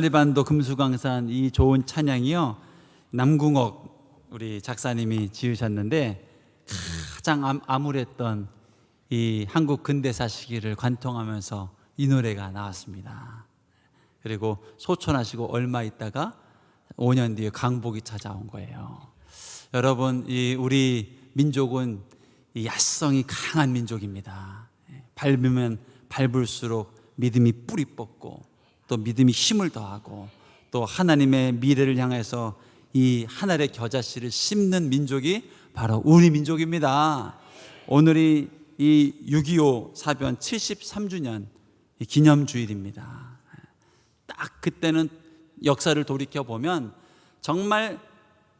리반도 금수강산 이 좋은 찬양이요, 남궁옥 우리 작사님이 지으셨는데 가장 암울했던 이 한국 근대사 시기를 관통하면서 이 노래가 나왔습니다. 그리고 소천하시고 얼마 있다가 5년 뒤에 강복이 찾아온 거예요. 여러분, 이 우리 민족은 이 야성이 강한 민족입니다. 밟으면 밟을수록 믿음이 뿌리 뽑고 또 믿음이 힘을 더하고 또 하나님의 미래를 향해서 이 하늘의 겨자씨를 심는 민족이 바로 우리 민족입니다. 오늘이 이 6.25 사변 73주년 기념주일입니다. 딱 그때는 역사를 돌이켜보면 정말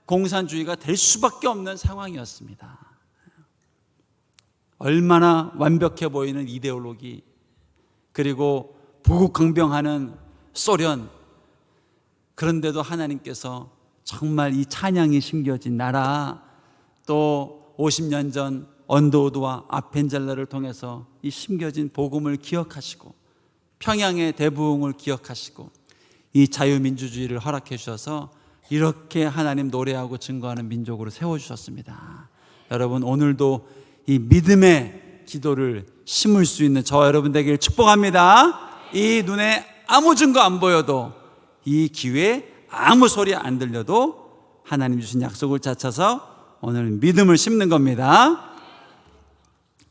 공산주의가 될 수밖에 없는 상황이었습니다. 얼마나 완벽해 보이는 이데올로기, 그리고 부국강병하는 소련, 그런데도 하나님께서 정말 이 찬양이 심겨진 나라, 또 50년 전 언더우드와 아펜젤라를 통해서 이 심겨진 복음을 기억하시고 평양의 대부흥을 기억하시고 이 자유민주주의를 허락해 주셔서 이렇게 하나님 노래하고 증거하는 민족으로 세워주셨습니다. 여러분, 오늘도 이 믿음의 기도를 심을 수 있는 저와 여러분 되기를 축복합니다. 이 눈에 아무 증거 안 보여도, 이 귀에 아무 소리 안 들려도 하나님 주신 약속을 찾아서 오늘 믿음을 심는 겁니다.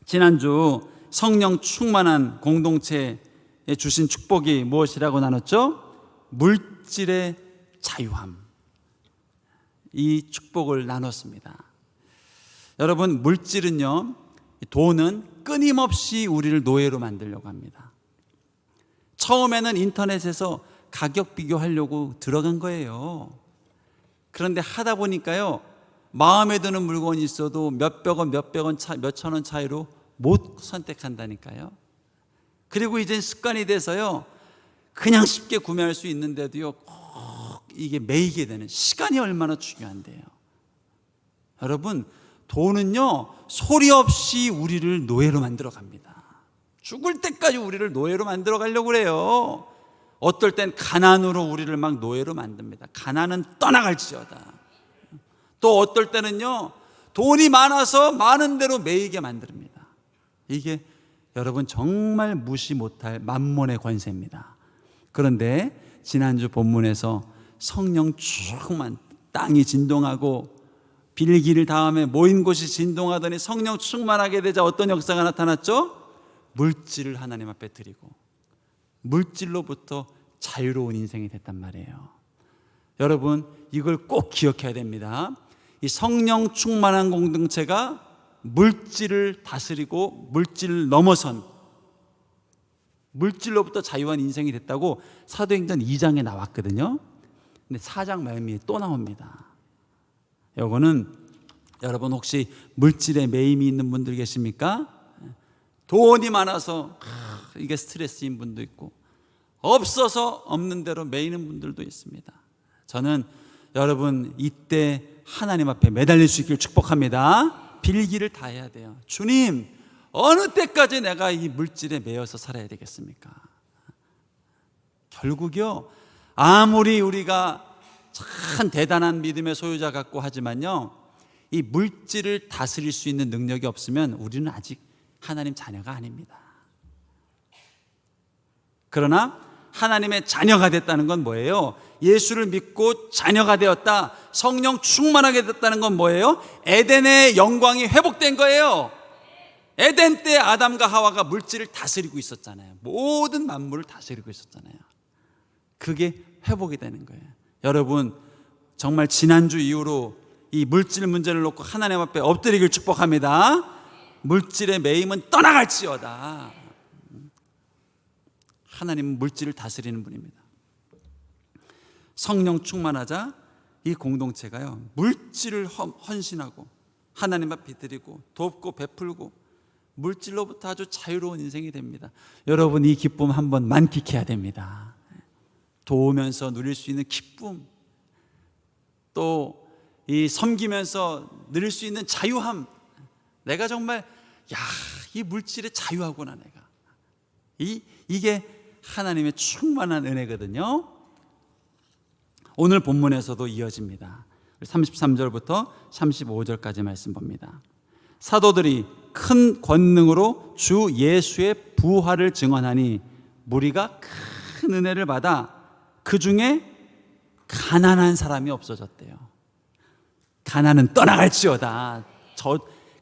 지난주 성령 충만한 공동체에 주신 축복이 무엇이라고 나눴죠? 물질의 자유함. 이 축복을 나눴습니다. 여러분, 물질은요, 돈은 끊임없이 우리를 노예로 만들려고 합니다. 처음에는 인터넷에서 가격 비교하려고 들어간 거예요. 그런데 하다 보니까요, 마음에 드는 물건이 있어도 몇백 원, 몇천 원 차이로 못 선택한다니까요. 그리고 이젠 습관이 돼서요, 그냥 쉽게 구매할 수 있는데도요, 꼭 이게 매이게 되는, 시간이 얼마나 중요한데요. 여러분, 돈은요, 소리 없이 우리를 노예로 만들어 갑니다. 죽을 때까지 우리를 노예로 만들어 가려고 그래요. 어떨 땐 가난으로 우리를 막 노예로 만듭니다. 가난은 떠나갈지어다. 또 어떨 때는요, 돈이 많아서 많은 대로 매이게 만듭니다. 이게 여러분 정말 무시 못할 만몬의 권세입니다. 그런데 지난주 본문에서 성령 충만, 땅이 진동하고 빌기를 다음에 모인 곳이 진동하더니 성령 충만하게 되자 어떤 역사가 나타났죠? 물질을 하나님 앞에 드리고 물질로부터 자유로운 인생이 됐단 말이에요. 여러분, 이걸 꼭 기억해야 됩니다. 이 성령 충만한 공동체가 물질을 다스리고 물질을 넘어선, 물질로부터 자유한 인생이 됐다고 사도행전 2장에 나왔거든요. 근데 4장 말미에 또 나옵니다. 요거는 여러분 혹시 물질에 매임이 있는 분들 계십니까? 돈이 많아서 이게 스트레스인 분도 있고, 없어서 없는 대로 매이는 분들도 있습니다. 저는 여러분 이때 하나님 앞에 매달릴 수 있기를 축복합니다. 빌기를 다 해야 돼요. 주님, 어느 때까지 내가 이 물질에 매여서 살아야 되겠습니까? 결국요, 아무리 우리가 참 대단한 믿음의 소유자 같고 하지만요, 이 물질을 다스릴 수 있는 능력이 없으면 우리는 아직 하나님 자녀가 아닙니다. 그러나 하나님의 자녀가 됐다는 건 뭐예요? 예수를 믿고 자녀가 되었다, 성령 충만하게 됐다는 건 뭐예요? 에덴의 영광이 회복된 거예요. 에덴 때 아담과 하와가 물질을 다스리고 있었잖아요. 모든 만물을 다스리고 있었잖아요. 그게 회복이 되는 거예요. 여러분, 정말 지난주 이후로 이 물질 문제를 놓고 하나님 앞에 엎드리길 축복합니다. 물질의 매임은 떠나갈지어다. 하나님은 물질을 다스리는 분입니다. 성령 충만하자 이 공동체가요, 물질을 헌신하고 하나님 앞에 드리고 돕고 베풀고 물질로부터 아주 자유로운 인생이 됩니다. 여러분, 이 기쁨 한번 만끽해야 됩니다. 도우면서 누릴 수 있는 기쁨, 또 이 섬기면서 누릴 수 있는 자유함. 내가 정말 이 물질에 자유하구나. 내가 이게 하나님의 충만한 은혜거든요. 오늘 본문에서도 이어집니다. 33절부터 35절까지 말씀 봅니다. 사도들이 큰 권능으로 주 예수의 부활을 증언하니 무리가 큰 은혜를 받아 그 중에 가난한 사람이 없어졌대요. 가난은 떠나갈지어다.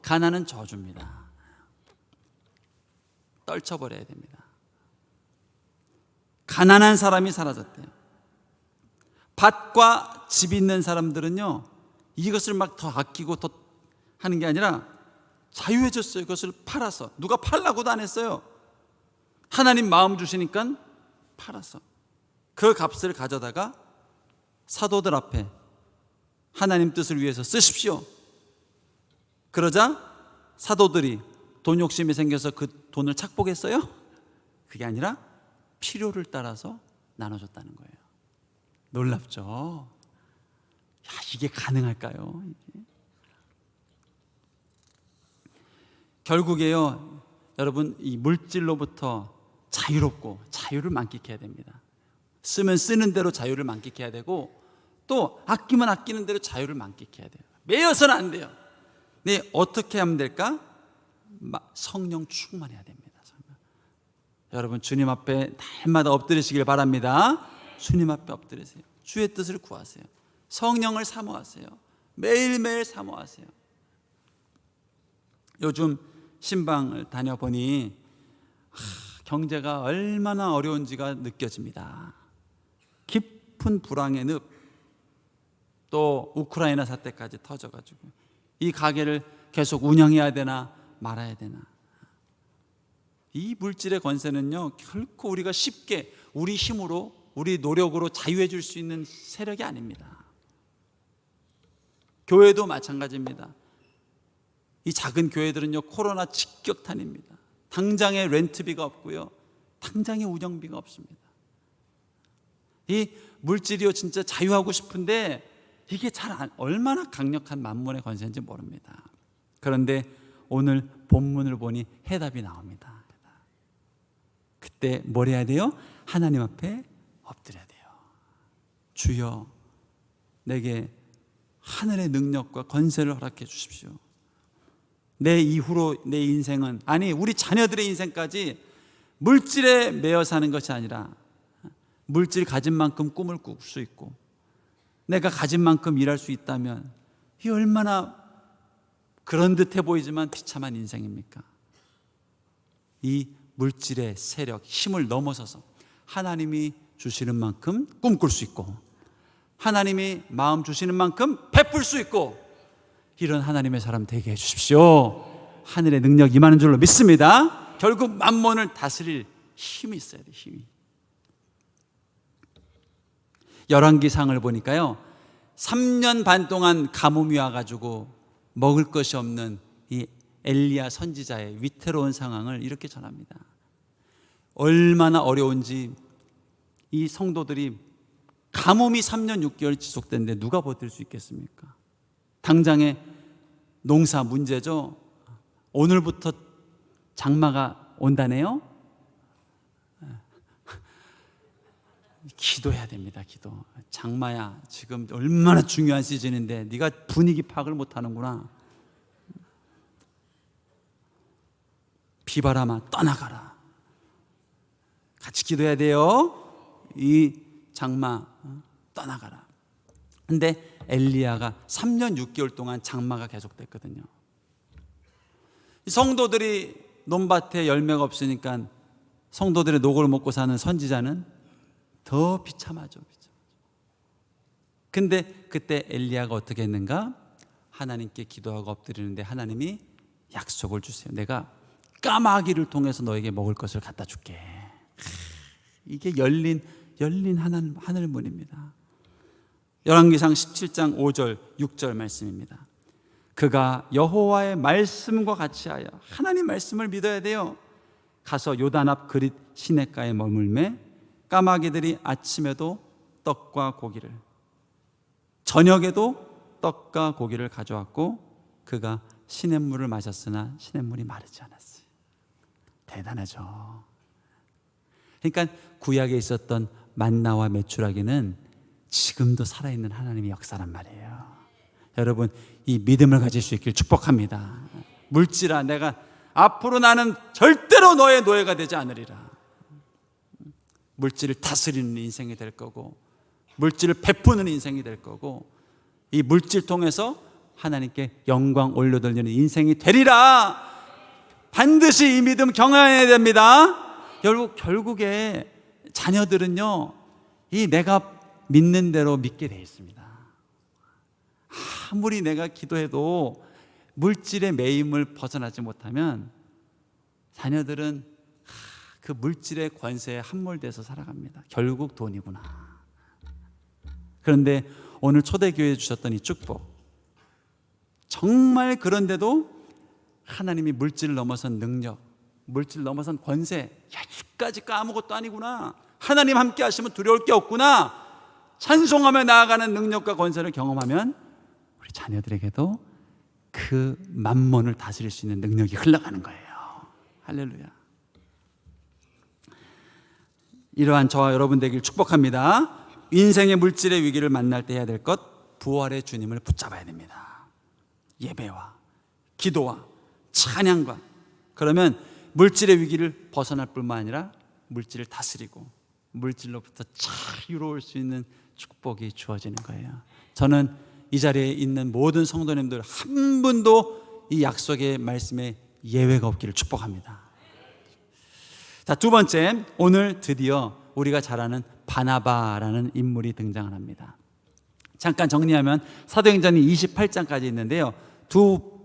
가난은 저주입니다. 떨쳐버려야 됩니다. 가난한 사람이 사라졌대요. 밭과 집 있는 사람들은요, 이것을 막 더 아끼고 더 하는 게 아니라 자유해졌어요. 그것을 팔아서. 누가 팔라고도 안 했어요. 하나님 마음 주시니까 팔아서 그 값을 가져다가 사도들 앞에 하나님 뜻을 위해서 쓰십시오. 그러자 사도들이 돈 욕심이 생겨서 그 돈을 착복했어요? 그게 아니라 필요를 따라서 나눠줬다는 거예요. 놀랍죠? 야, 이게 가능할까요? 결국에요, 여러분, 이 물질로부터 자유롭고 자유를 만끽해야 됩니다. 쓰면 쓰는 대로 자유를 만끽해야 되고, 또 아끼면 아끼는 대로 자유를 만끽해야 돼요. 매여서는 안 돼요. 네, 어떻게 하면 될까? 성령 충만해야 됩니다. 성령. 여러분, 주님 앞에 날마다 엎드리시길 바랍니다. 주님 앞에 엎드리세요. 주의 뜻을 구하세요. 성령을 사모하세요. 매일매일 사모하세요. 요즘 신방을 다녀보니 경제가 얼마나 어려운지가 느껴집니다. 깊은 불황의 늪, 또 우크라이나 사태까지 터져가지고 이 가게를 계속 운영해야 되나 말아야 되나. 이 물질의 권세는요, 결코 우리가 쉽게 우리 힘으로, 우리 노력으로 자유해 줄 수 있는 세력이 아닙니다. 교회도 마찬가지입니다. 이 작은 교회들은요, 코로나 직격탄입니다. 당장에 렌트비가 없고요, 당장에 운영비가 없습니다. 이 물질이요, 진짜 자유하고 싶은데 이게 얼마나 강력한 만몬의 권세인지 모릅니다. 그런데 오늘 본문을 보니 해답이 나옵니다. 그때 뭘 해야 돼요? 하나님 앞에 엎드려야 돼요. 주여, 내게 하늘의 능력과 권세를 허락해 주십시오. 내 이후로 내 인생은, 아니 우리 자녀들의 인생까지 물질에 매여 사는 것이 아니라 물질 가진 만큼 꿈을 꿀 수 있고, 내가 가진 만큼 일할 수 있다면 이 얼마나 그런 듯해 보이지만 비참한 인생입니까? 이 물질의 세력, 힘을 넘어서서 하나님이 주시는 만큼 꿈꿀 수 있고, 하나님이 마음 주시는 만큼 베풀 수 있고, 이런 하나님의 사람 되게 해주십시오. 하늘의 능력 임하는 줄로 믿습니다. 결국 만몬을 다스릴 힘이 있어야 돼요. 힘이. 열왕기상을 보니까요, 3년 반 동안 가뭄이 와가지고 먹을 것이 없는 이 엘리야 선지자의 위태로운 상황을 이렇게 전합니다. 얼마나 어려운지. 이 성도들이 가뭄이 3년 6개월 지속됐는데 누가 버틸 수 있겠습니까? 당장의 농사 문제죠. 오늘부터 장마가 온다네요. 기도해야 됩니다. 기도. 장마야, 지금 얼마나 중요한 시즌인데 네가 분위기 파악을 못하는구나. 비바람아 떠나가라. 같이 기도해야 돼요. 이 장마 떠나가라. 근데 엘리야가 3년 6개월 동안 장마가 계속됐거든요. 성도들이 논밭에 열매가 없으니까 성도들의 녹을 먹고 사는 선지자는 더 비참하죠. 근데 그때 엘리야가 어떻게 했는가? 하나님께 기도하고 엎드리는데 하나님이 약속을 주세요. 내가 까마귀를 통해서 너에게 먹을 것을 갖다 줄게. 이게 열린 하늘문입니다. 열왕기상 17장 5절 6절 말씀입니다. 그가 여호와의 말씀과 같이 하여, 하나님 말씀을 믿어야 돼요. 가서 요단 앞 그릿 시냇가에 머물매 까마귀들이 아침에도 떡과 고기를, 저녁에도 떡과 고기를 가져왔고 그가 시냇물을 마셨으나 시냇물이 마르지 않았어요. 대단하죠. 그러니까 구약에 있었던 만나와 메추라기는 지금도 살아있는 하나님의 역사란 말이에요. 여러분, 이 믿음을 가질 수 있길 축복합니다. 물질아, 내가 앞으로 나는 절대로 너의 노예가 되지 않으리라. 물질을 다스리는 인생이 될 거고, 물질을 베푸는 인생이 될 거고, 이 물질 통해서 하나님께 영광 올려드리는 인생이 되리라. 반드시 이 믿음 경험해야 됩니다. 결국에 자녀들은요, 이 내가 믿는 대로 믿게 되어 있습니다. 아무리 내가 기도해도 물질의 매임을 벗어나지 못하면 자녀들은 그 물질의 권세에 함몰돼서 살아갑니다. 결국 돈이구나. 그런데 오늘 초대교회에 주셨던 이 축복, 정말 그런데도 하나님이 물질을 넘어선 능력, 물질을 넘어선 권세, 야, 이까짓 아무것도 아니구나, 하나님 함께 하시면 두려울 게 없구나, 찬송하며 나아가는 능력과 권세를 경험하면 우리 자녀들에게도 그 만몬을 다스릴 수 있는 능력이 흘러가는 거예요. 할렐루야. 이러한 저와 여러분 되길 축복합니다. 인생의 물질의 위기를 만날 때 해야 될 것, 부활의 주님을 붙잡아야 됩니다. 예배와 기도와 찬양과. 그러면 물질의 위기를 벗어날 뿐만 아니라 물질을 다스리고 물질로부터 자유로울 수 있는 축복이 주어지는 거예요. 저는 이 자리에 있는 모든 성도님들 한 분도 이 약속의 말씀에 예외가 없기를 축복합니다. 자, 두 번째, 오늘 드디어 우리가 잘 아는 바나바라는 인물이 등장을 합니다. 잠깐 정리하면 사도행전이 28장까지 있는데요, 두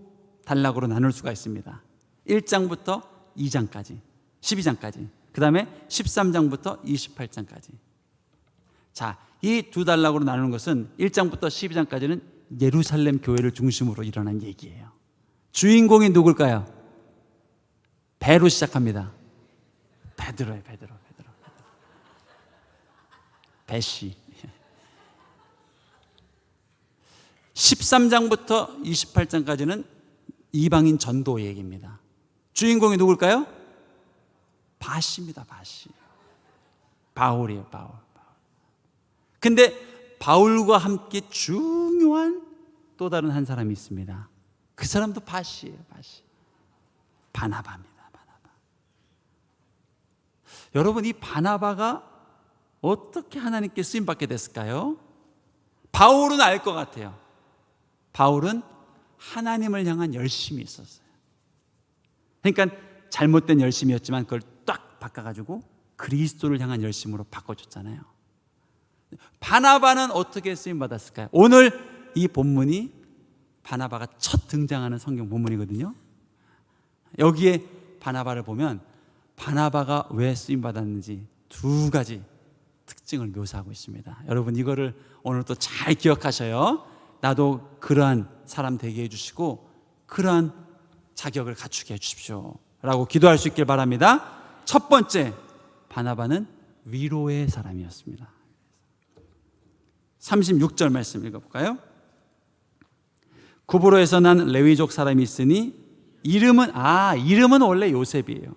단락으로 나눌 수가 있습니다. 1장부터 2장까지, 12장까지, 그 다음에 13장부터 28장까지. 자, 이 두 단락으로 나누는 것은 1장부터 12장까지는 예루살렘 교회를 중심으로 일어난 얘기예요. 주인공이 누굴까요? 배로 시작합니다. 베드로예요. 베드로. 배씨. 13장부터 28장까지는 이방인 전도 얘기입니다. 주인공이 누굴까요? 바시입니다. 바시. 바울이에요. 바울. 근데 바울과 함께 중요한 또 다른 한 사람이 있습니다. 그 사람도 바시예요. 바시. 바나바입니다. 바나바. 여러분, 이 바나바가 어떻게 하나님께 쓰임받게 됐을까요? 바울은 알 것 같아요. 바울은 하나님을 향한 열심이 있었어요. 그러니까 잘못된 열심이었지만 그걸 딱 바꿔가지고 그리스도를 향한 열심으로 바꿔줬잖아요. 바나바는 어떻게 쓰임받았을까요? 오늘 이 본문이 바나바가 첫 등장하는 성경 본문이거든요. 여기에 바나바를 보면 바나바가 왜 쓰임받았는지 두 가지 특징을 묘사하고 있습니다. 여러분, 이거를 오늘 또 잘 기억하셔요. 나도 그러한 사람 되게 해주시고 그러한 자격을 갖추게 해주십시오 라고 기도할 수 있길 바랍니다. 첫 번째, 바나바는 위로의 사람이었습니다. 36절 말씀 읽어볼까요? 구브로에서 난 레위족 사람이 있으니 이름은 원래 요셉이에요.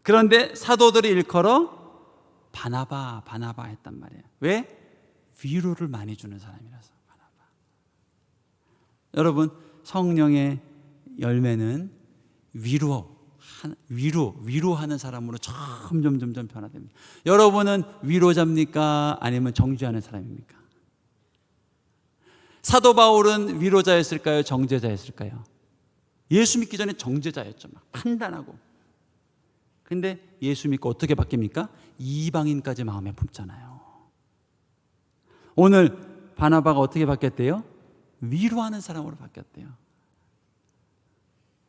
그런데 사도들이 일컬어 바나바 했단 말이에요. 왜? 위로를 많이 주는 사람이라서. 바나바. 여러분, 성령의 열매는 위로하는 사람으로 점점 변화됩니다. 여러분은 위로자입니까? 아니면 정죄하는 사람입니까? 사도 바울은 위로자였을까요? 정죄자였을까요? 예수 믿기 전에 정죄자였죠. 막 판단하고. 근데 예수 믿고 어떻게 바뀝니까? 이방인까지 마음에 품잖아요. 오늘 바나바가 어떻게 바뀌었대요? 위로하는 사람으로 바뀌었대요.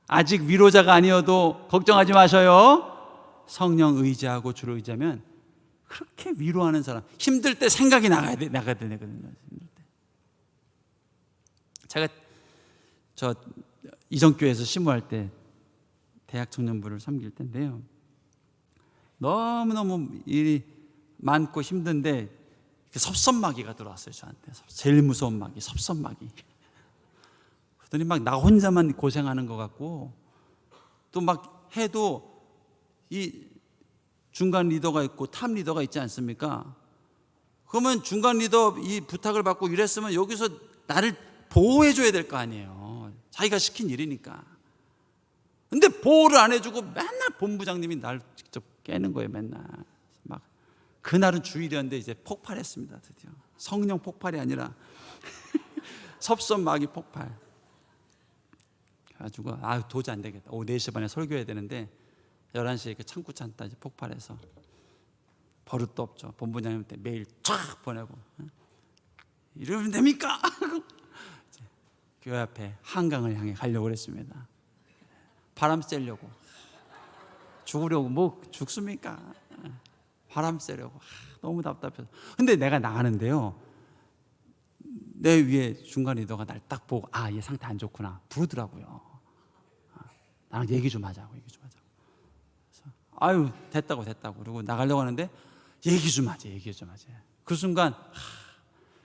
아직 위로자가 아니어도 걱정하지 마셔요. 성령 의지하고 주를 의지하면 그렇게 위로하는 사람, 힘들 때 생각이 나가야 되거든요. 제가 이정교회에서 심부할 때 대학 청년부를 섬길 때인데요, 너무너무 일이 많고 힘든데 섭섭마귀가 들어왔어요. 저한테. 제일 무서운 마귀, 섭섭마귀. 그러더니 막 나 혼자만 고생하는 것 같고, 또 막 해도 이 중간 리더가 있고 탑 리더가 있지 않습니까? 그러면 중간 리더 이 부탁을 받고 이랬으면 여기서 나를 보호해 줘야 될 거 아니에요. 자기가 시킨 일이니까. 근데 보호를 안 해주고 맨날 본부장님이 날 직접 깨는 거예요. 맨날. 막 그날은 주일이었는데 이제 폭발했습니다. 드디어 성령 폭발이 아니라 섭섭마귀 폭발. 그래가지고 도저히 안 되겠다. 오후 4시 반에 설교해야 되는데 11시에 그 창구 찬다 이제 폭발해서 버릇도 없죠. 본부장님한테 메일 쫙 보내고 이러면 됩니까? 교회 앞에 한강을 향해 가려고 그랬습니다. 바람 쐬려고. 죽으려고 뭐 죽습니까? 바람 쐬려고. 너무 답답해서. 근데 내가 나가는데요, 내 위에 중간 리더가 날 딱 보고 얘 상태 안 좋구나 부르더라고요. 나랑 얘기 좀 하자고. 그래서 됐다고 그러고 나가려고 하는데 얘기 좀 하지. 그 순간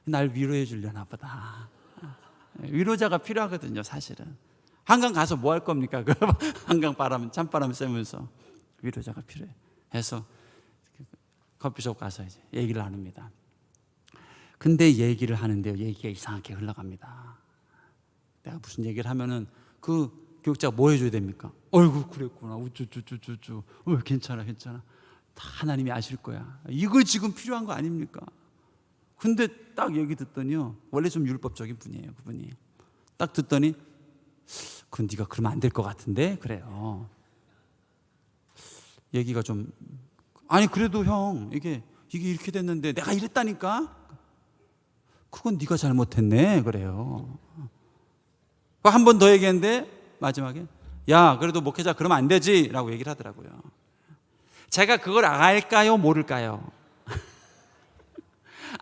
날 위로해 주려나 보다. 위로자가 필요하거든요. 사실은 한강 가서 뭐 할 겁니까? 그 한강 바람 찬바람 쐬면서 위로자가 필요해. 해서 커피숍 가서 이제 얘기를 나눕니다. 근데 얘기를 하는데요, 얘기가 이상하게 흘러갑니다. 내가 무슨 얘기를 하면은 그 교육자가 뭐 해줘야 됩니까? 어이구 그랬구나, 우쭈쭈쭈쭈쭈, 괜찮아. 다 하나님이 아실 거야. 이거 지금 필요한 거 아닙니까? 근데 딱 얘기 듣더니요, 원래 좀 율법적인 분이에요. 그분이 딱 듣더니 그건 네가 그러면 안 될 것 같은데 그래요. 얘기가 좀 그래도 형 이게 이렇게 됐는데 내가 이랬다니까. 그건 네가 잘못했네 그래요. 한 번 더 얘기했는데 마지막에 야 그래도 목회자 그러면 안 되지 라고 얘기를 하더라고요. 제가 그걸 알까요 모를까요?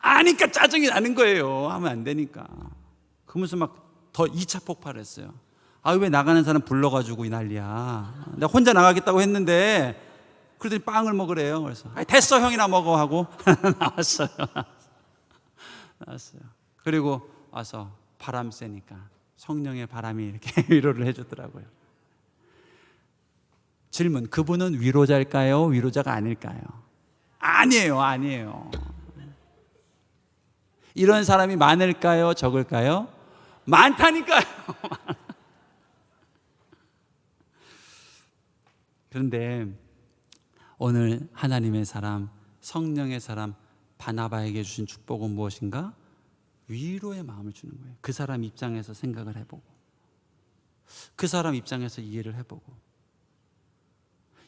아니까 짜증이 나는 거예요. 하면 안 되니까. 그러면서 막 더 2차 폭발을 했어요. 왜 나가는 사람 불러가지고 이 난리야. 내가 혼자 나가겠다고 했는데 그러더니 빵을 먹으래요. 그래서 됐어 형이나 먹어 하고 나왔어요. 그리고 와서 바람 쐬니까 성령의 바람이 이렇게 위로를 해주더라고요. 질문, 그분은 위로자일까요? 위로자가 아닐까요? 아니에요. 이런 사람이 많을까요? 적을까요? 많다니까요. 그런데 오늘 하나님의 사람, 성령의 사람 바나바에게 주신 축복은 무엇인가? 위로의 마음을 주는 거예요. 그 사람 입장에서 생각을 해보고, 그 사람 입장에서 이해를 해보고.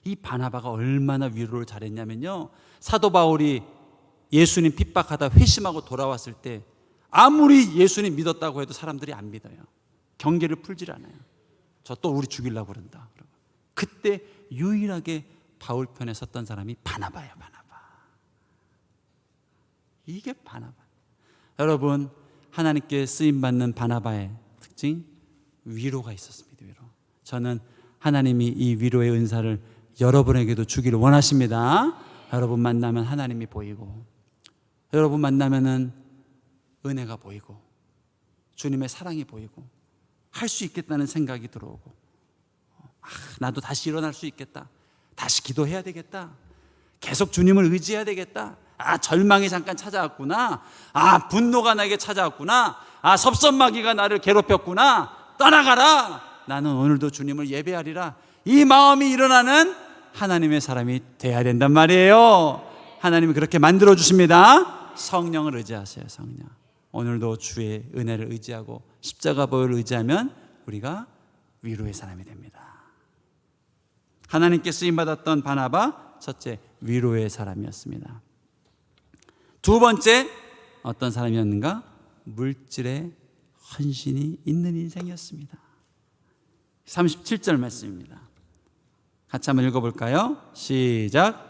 이 바나바가 얼마나 위로를 잘했냐면요, 사도 바울이 예수님 핍박하다 회심하고 돌아왔을 때 아무리 예수님 믿었다고 해도 사람들이 안 믿어요. 경계를 풀질 않아요. 저 또 우리 죽이려고 그런다. 그때 유일하게 바울 편에 섰던 사람이 바나바예요. 이게 바나바. 여러분, 하나님께 쓰임받는 바나바의 특징, 위로가 있었습니다. 위로. 저는 하나님이 이 위로의 은사를 여러분에게도 주기를 원하십니다. 여러분 만나면 하나님이 보이고, 여러분 만나면은 은혜가 보이고, 주님의 사랑이 보이고, 할 수 있겠다는 생각이 들어오고, 나도 다시 일어날 수 있겠다, 다시 기도해야 되겠다, 계속 주님을 의지해야 되겠다, 절망이 잠깐 찾아왔구나, 분노가 나에게 찾아왔구나, 섭섭마귀가 나를 괴롭혔구나, 떠나가라, 나는 오늘도 주님을 예배하리라, 이 마음이 일어나는 하나님의 사람이 돼야 된단 말이에요. 하나님이 그렇게 만들어 주십니다. 성령을 의지하세요. 성령. 오늘도 주의 은혜를 의지하고 십자가 보혈을 의지하면 우리가 위로의 사람이 됩니다. 하나님께 쓰임받았던 바나바, 첫째, 위로의 사람이었습니다. 두 번째, 어떤 사람이었는가? 물질에 헌신이 있는 인생이었습니다. 37절 말씀입니다. 같이 한번 읽어볼까요? 시작.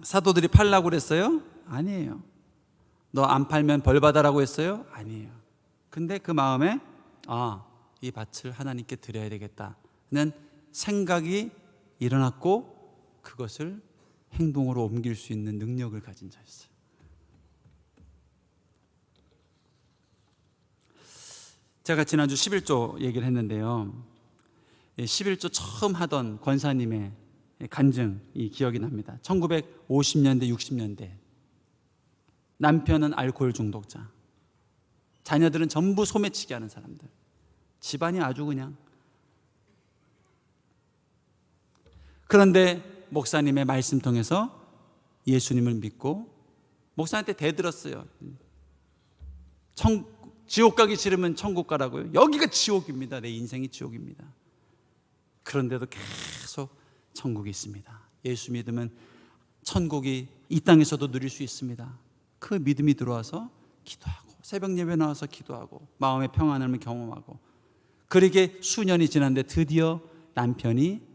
사도들이 팔라고 그랬어요? 아니에요. 너 안 팔면 벌 받아라고 했어요? 아니에요. 근데 그 마음에 이 밭을 하나님께 드려야 되겠다는 생각이 일어났고, 그것을 행동으로 옮길 수 있는 능력을 가진 자였어요. 제가 지난주 11조 얘기를 했는데요, 11조 처음 하던 권사님의 간증이 기억이 납니다. 1950년대 60년대 남편은 알코올 중독자, 자녀들은 전부 소매치기 하는 사람들, 집안이 아주 그냥. 그런데 목사님의 말씀 통해서 예수님을 믿고 목사한테 대들었어요. 지옥 가기 싫으면 천국 가라고요. 여기가 지옥입니다. 내 인생이 지옥입니다. 그런데도 계속 천국이 있습니다. 예수 믿으면 천국이 이 땅에서도 누릴 수 있습니다. 그 믿음이 들어와서 기도하고 새벽 예배 나와서 기도하고 마음의 평안을 경험하고, 그러게 수년이 지났는데 드디어 남편이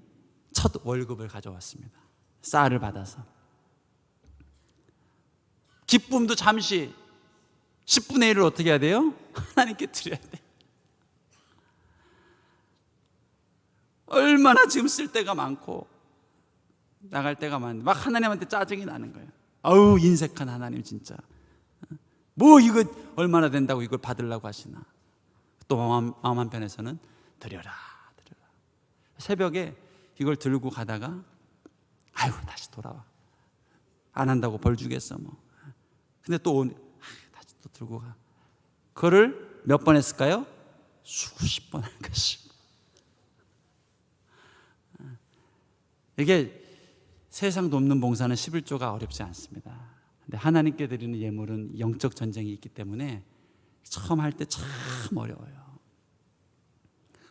첫 월급을 가져왔습니다. 쌀을 받아서. 기쁨도 잠시 10분의 1을 어떻게 해야 돼요? 하나님께 드려야 돼. 얼마나 지금 쓸 데가 많고 나갈 데가 많은데 막 하나님한테 짜증이 나는 거예요. 아우, 인색한 하나님 진짜. 뭐 이거 얼마나 된다고 이걸 받으려고 하시나. 또 마음 한편에서는 드려라. 새벽에 이걸 들고 가다가 아유, 다시 돌아와. 안 한다고 벌 주겠어 뭐. 근데 또 다시 또 들고 가. 그거를 몇 번 했을까요? 수십 번 한 것이. 이게 세상 돕는 봉사는 11조가 어렵지 않습니다. 근데 하나님께 드리는 예물은 영적 전쟁이 있기 때문에 처음 할 때 참 어려워요.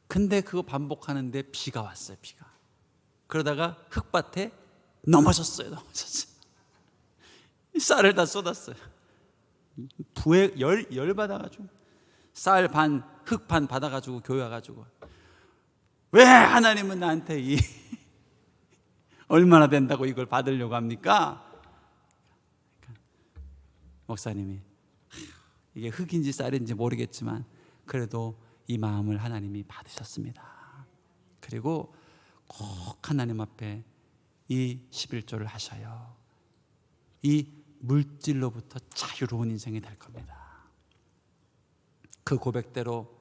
근데 그거 반복하는데 비가 왔어요. 비가. 그러다가 흙밭에 넘어졌어요. 쌀을 다 쏟았어요. 부에 열 받아가지고 쌀 반, 흙 반 받아가지고 교회 와가지고, 왜 하나님은 나한테 얼마나 된다고 이걸 받으려고 합니까? 목사님이 이게 흙인지 쌀인지 모르겠지만 그래도 이 마음을 하나님이 받으셨습니다. 그리고 꼭 하나님 앞에 이 11조를 하셔요. 이 물질로부터 자유로운 인생이 될 겁니다. 그 고백대로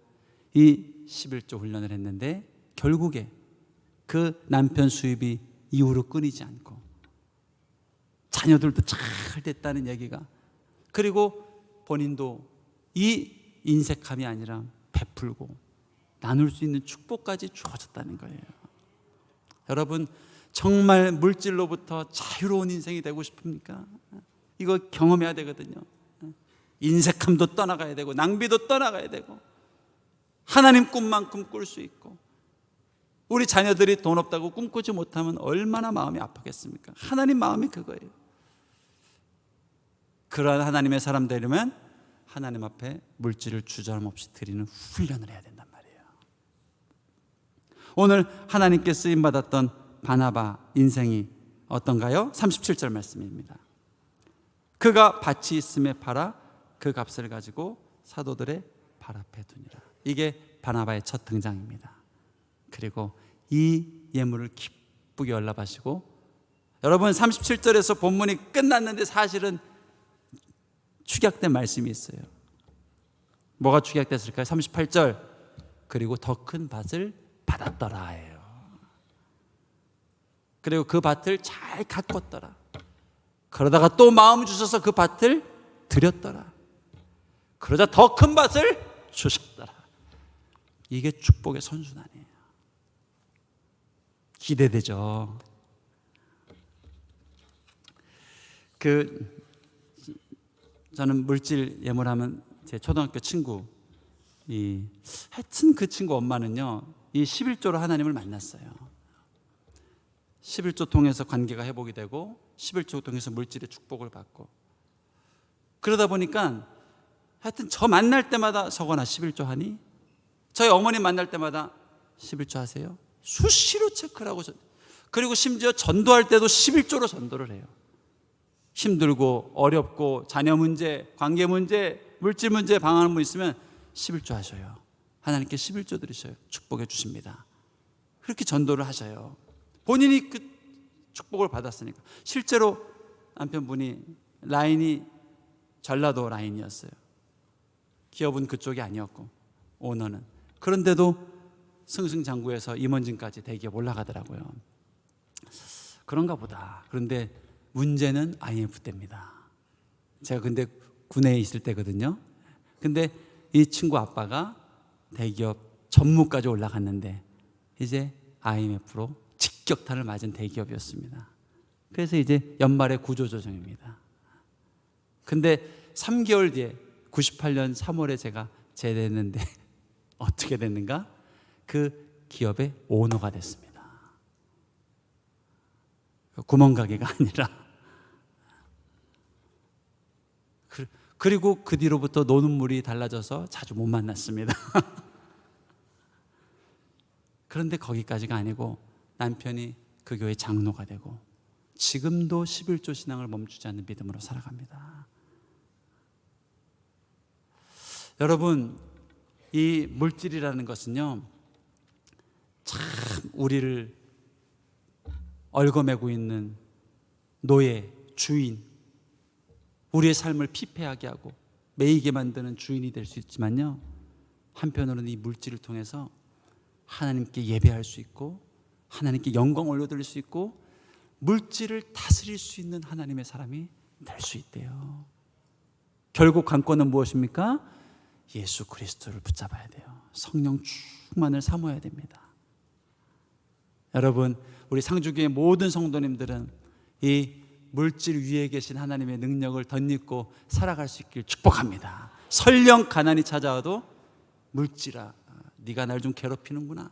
이 11조 훈련을 했는데 결국에 그 남편 수입이 이후로 끊이지 않고 자녀들도 잘 됐다는 얘기가, 그리고 본인도 이 인색함이 아니라 베풀고 나눌 수 있는 축복까지 주어졌다는 거예요. 여러분, 정말 물질로부터 자유로운 인생이 되고 싶습니까? 이거 경험해야 되거든요. 인색함도 떠나가야 되고 낭비도 떠나가야 되고 하나님 꿈만큼 꿀 수 있고, 우리 자녀들이 돈 없다고 꿈꾸지 못하면 얼마나 마음이 아프겠습니까? 하나님 마음이 그거예요. 그러한 하나님의 사람 되려면 하나님 앞에 물질을 주저함없이 드리는 훈련을 해야 된단 말이에요. 오늘 하나님께 쓰임받았던 바나바 인생이 어떤가요? 37절 말씀입니다. 그가 밭이 있음에 팔아 그 값을 가지고 사도들의 발 앞에 두니라. 이게 바나바의 첫 등장입니다. 그리고 이 예물을 기쁘게 연락하시고, 여러분 37절에서 본문이 끝났는데 사실은 축약된 말씀이 있어요. 뭐가 축약됐을까요? 38절, 그리고 더 큰 밭을 받았더라예요. 그리고 그 밭을 잘 가꿨더라. 그러다가 또 마음 주셔서 그 밭을 드렸더라. 그러자 더 큰 밭을 주셨더라. 이게 축복의 선순환이에요. 기대되죠. 저는 물질 예물하면 제 초등학교 친구, 하여튼 그 친구 엄마는요, 이 11조로 하나님을 만났어요. 11조 통해서 관계가 회복이 되고 11조 통해서 물질의 축복을 받고, 그러다 보니까 하여튼 저 만날 때마다 서건아 11조 하니? 저희 어머니 만날 때마다 11조 하세요? 수시로 체크를 하고, 그리고 심지어 전도할 때도 11조로 전도를 해요. 힘들고 어렵고 자녀 문제, 관계 문제, 물질 문제 방황하는 분 있으면 11조 하셔요. 하나님께 11조 드리셔요. 축복해 주십니다. 그렇게 전도를 하셔요. 본인이 그 축복을 받았으니까. 실제로 남편분이 라인이 전라도 라인이었어요. 기업은 그쪽이 아니었고 오너는. 그런데도 승승장구해서 임원진까지 대기업 올라가더라고요. 그런가 보다. 그런데 문제는 IMF 때입니다. 제가 근데 군에 있을 때거든요. 근데 이 친구 아빠가 대기업 전무까지 올라갔는데 이제 IMF로 직격탄을 맞은 대기업이었습니다. 그래서 이제 연말에 구조조정입니다. 근데 3개월 뒤에 98년 3월에 제가 제대했는데 어떻게 됐는가? 그 기업의 오너가 됐습니다. 구멍가게가 아니라. 그리고 그 뒤로부터 노는 물이 달라져서 자주 못 만났습니다. 그런데 거기까지가 아니고 남편이 그 교회 장로가 되고 지금도 11조 신앙을 멈추지 않는 믿음으로 살아갑니다. 여러분, 이 물질이라는 것은요, 참 우리를 얽어매고 있는 노예, 주인, 우리의 삶을 피폐하게 하고 매이게 만드는 주인이 될 수 있지만요, 한편으로는 이 물질을 통해서 하나님께 예배할 수 있고 하나님께 영광 올려드릴 수 있고 물질을 다스릴 수 있는 하나님의 사람이 될 수 있대요. 결국 관건은 무엇입니까? 예수 그리스도를 붙잡아야 돼요. 성령 충만을 사모해야 됩니다. 여러분, 우리 상주교의 모든 성도님들은 이 물질 위에 계신 하나님의 능력을 덧입고 살아갈 수 있길 축복합니다. 설령 가난이 찾아와도 물질아, 네가 날 좀 괴롭히는구나,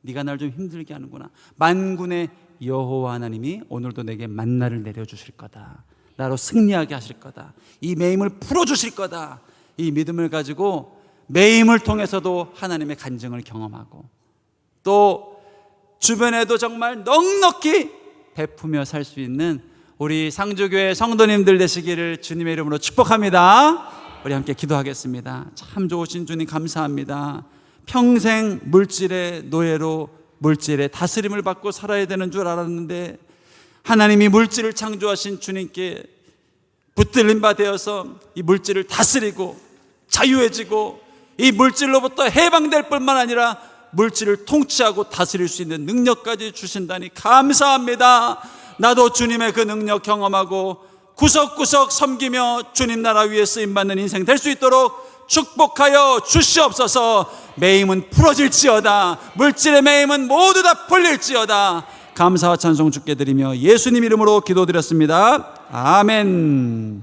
네가 날 좀 힘들게 하는구나, 만군의 여호와 하나님이 오늘도 내게 만나를 내려주실 거다, 나로 승리하게 하실 거다, 이 매임을 풀어주실 거다, 이 믿음을 가지고 매임을 통해서도 하나님의 간증을 경험하고 또 주변에도 정말 넉넉히 베푸며 살 수 있는 우리 상주교회 성도님들 되시기를 주님의 이름으로 축복합니다. 우리 함께 기도하겠습니다. 참 좋으신 주님 감사합니다. 평생 물질의 노예로 물질의 다스림을 받고 살아야 되는 줄 알았는데 하나님이 물질을 창조하신 주님께 붙들림 바 되어서 이 물질을 다스리고 자유해지고 이 물질로부터 해방될 뿐만 아니라 물질을 통치하고 다스릴 수 있는 능력까지 주신다니 감사합니다. 나도 주님의 그 능력 경험하고 구석구석 섬기며 주님 나라 위에 쓰임받는 인생 될 수 있도록 축복하여 주시옵소서. 매임은 풀어질지어다, 물질의 매임은 모두 다 풀릴지어다. 감사와 찬송 주께 드리며 예수님 이름으로 기도드렸습니다. 아멘.